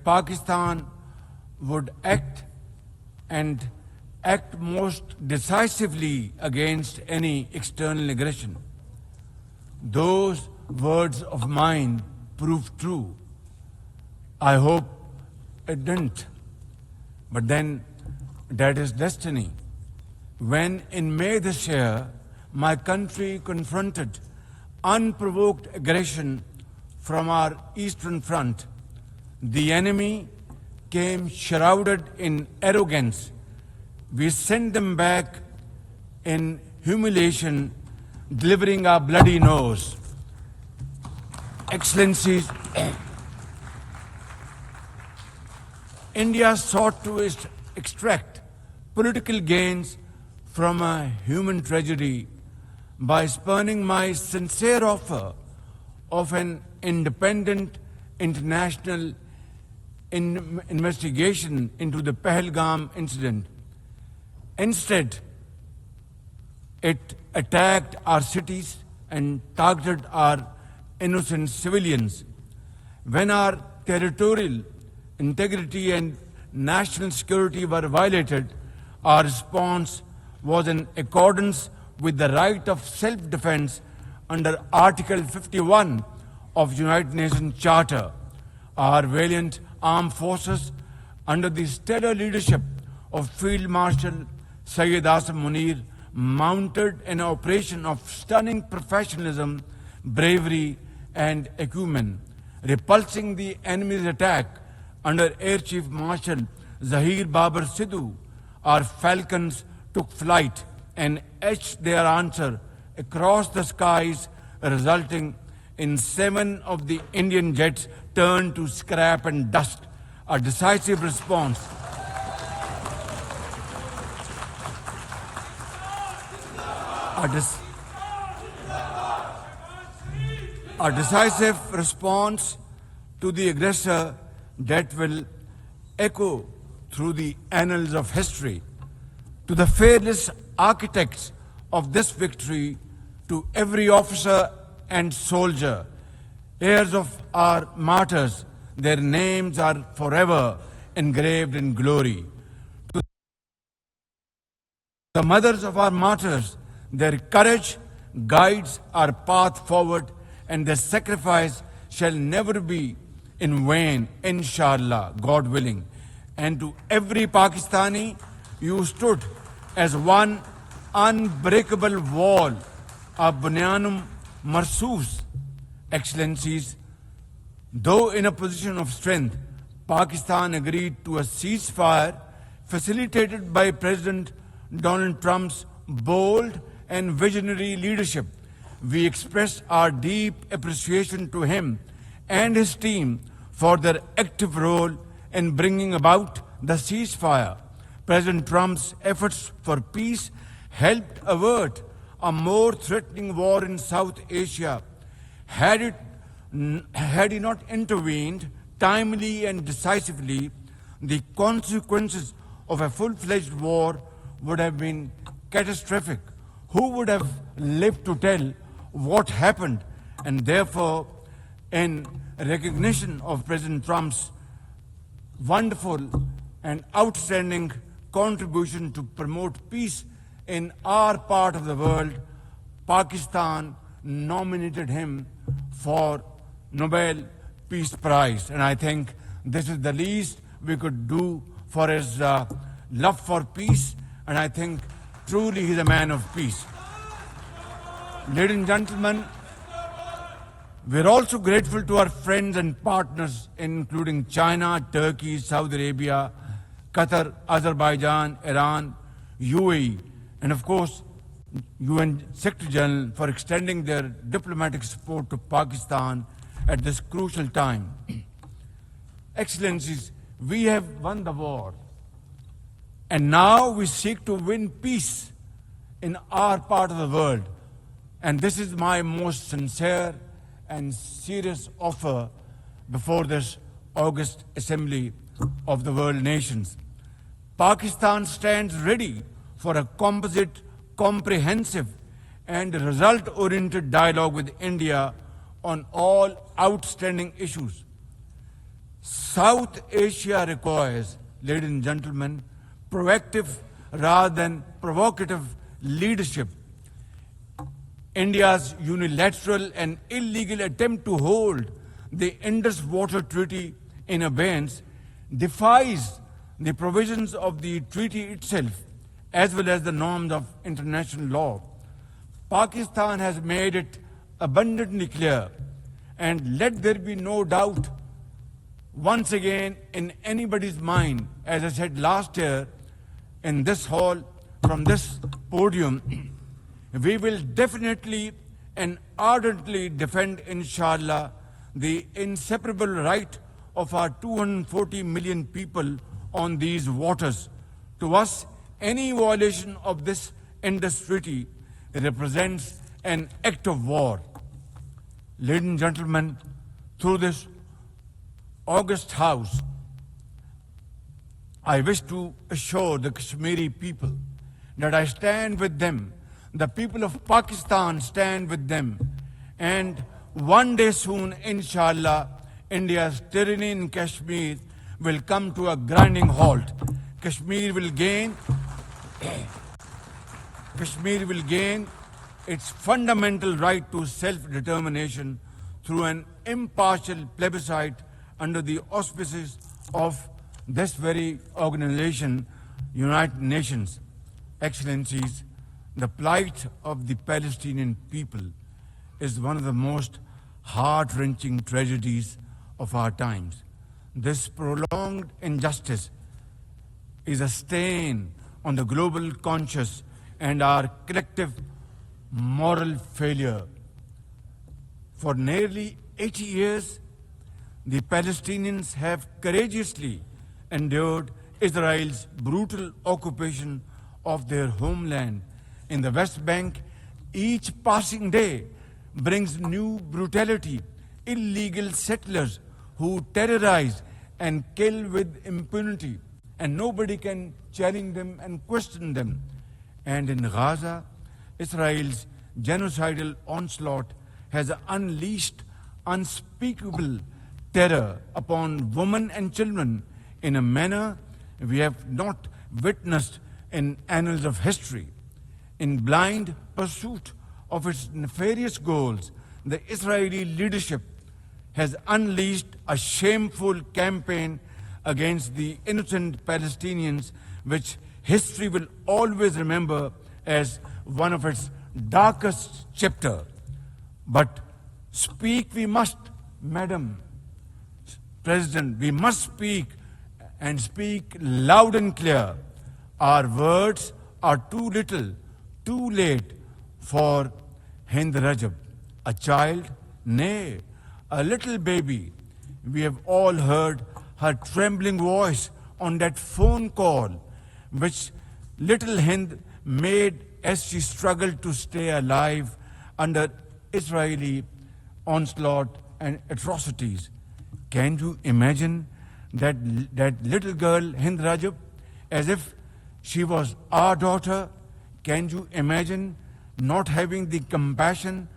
Pakistan would act and act most decisively against any external aggression. Those words of mine proved true. I hope it didn't. But then that is destiny. When in May this year, my country confronted unprovoked aggression from our eastern front, the enemy came shrouded in arrogance. We sent them back in humiliation, delivering our bloody nose. Excellencies, India sought to extract political gains from a human tragedy by spurning my sincere offer of an independent international investigation into the Pahalgam incident. Instead, it attacked our cities and targeted our innocent civilians. When our territorial integrity and national security were violated, our response was in accordance with the right of self-defense under Article 51 of United Nations Charter. Our valiant armed forces, under the stellar leadership of Field Marshal Syed Asim Munir, mounted an operation of stunning professionalism, bravery, and acumen, repulsing the enemy's attack under Air Chief Marshal Zahir Babar Sidhu. Our falcons took flight and etched their answer across the skies, resulting in 7 of the Indian jets turned to scrap and dust. A decisive response. A decisive response to the aggressor that will echo through the annals of history. To the fearless architects of this victory, to every officer and soldier, heirs of our martyrs, their names are forever engraved in glory. To the mothers of our martyrs, their courage guides our path forward, and their sacrifice shall never be in vain, inshallah, God willing. And to every Pakistani, you stood as one unbreakable wall, a bunyanum marsus. Excellencies, though in a position of strength, Pakistan agreed to a ceasefire facilitated by President Donald Trump's bold and visionary leadership. We express our deep appreciation to him and his team for their active role in bringing about the ceasefire. President Trump's efforts for peace helped avert a more threatening war in South Asia. Had he not intervened timely and decisively, the consequences of a full-fledged war would have been catastrophic. Who would have lived to tell what happened? And therefore, in recognition of President Trump's wonderful and outstanding contribution to promote peace in our part of the world, Pakistan nominated him for Nobel Peace Prize. And I think this is the least we could do for his love for peace. And I think truly he's a man of peace. Ladies and gentlemen, we're also grateful to our friends and partners, including China, Turkey, Saudi Arabia, Qatar, Azerbaijan, Iran, UAE, and of course, UN Secretary General for extending their diplomatic support to Pakistan at this crucial time. Excellencies, we have won the war, and now we seek to win peace in our part of the world. And this is my most sincere and serious offer before this August Assembly of the World Nations. Pakistan stands ready for a composite, comprehensive, and result-oriented dialogue with India on all outstanding issues. South Asia requires, ladies and gentlemen, proactive rather than provocative leadership. India's unilateral and illegal attempt to hold the Indus Water Treaty in abeyance defies the provisions of the treaty itself as well as the norms of international law. Pakistan has made it abundantly clear, and let there be no doubt once again in anybody's mind, as I said last year in this hall, from this podium, we will definitely and ardently defend, inshallah, the inseparable right of our 240 million people on these waters. To us, any violation of this Indus Treaty represents an act of war. Ladies and gentlemen, through this august house, I wish to assure the Kashmiri people that I stand with them. The people of Pakistan stand with them. And one day soon, inshallah, India's tyranny in Kashmir will come to a grinding halt. Kashmir will gain its fundamental right to self-determination through an impartial plebiscite under the auspices of this very organization, United Nations. Excellencies, the plight of the Palestinian people is one of the most heart-wrenching tragedies of our times. This prolonged injustice is a stain on the global conscience and our collective moral failure. For nearly 80 years, the Palestinians have courageously endured Israel's brutal occupation of their homeland in the West Bank. Each passing day brings new brutality, illegal settlers who terrorize and kill with impunity, and nobody can challenge them and question them. And in Gaza, Israel's genocidal onslaught has unleashed unspeakable terror upon women and children in a manner we have not witnessed in annals of history. In blind pursuit of its nefarious goals, the Israeli leadership has unleashed a shameful campaign against the innocent Palestinians, which history will always remember as one of its darkest chapters. But speak we must, Madam President, we must speak and speak loud and clear. Our words are too little, too late for Hind Rajab, a child, nay, a little baby. We have all heard her trembling voice on that phone call, which little Hind made as she struggled to stay alive under Israeli onslaught and atrocities. Can you imagine that little girl, Hind Rajab, as if she was our daughter? Can you imagine not having the compassion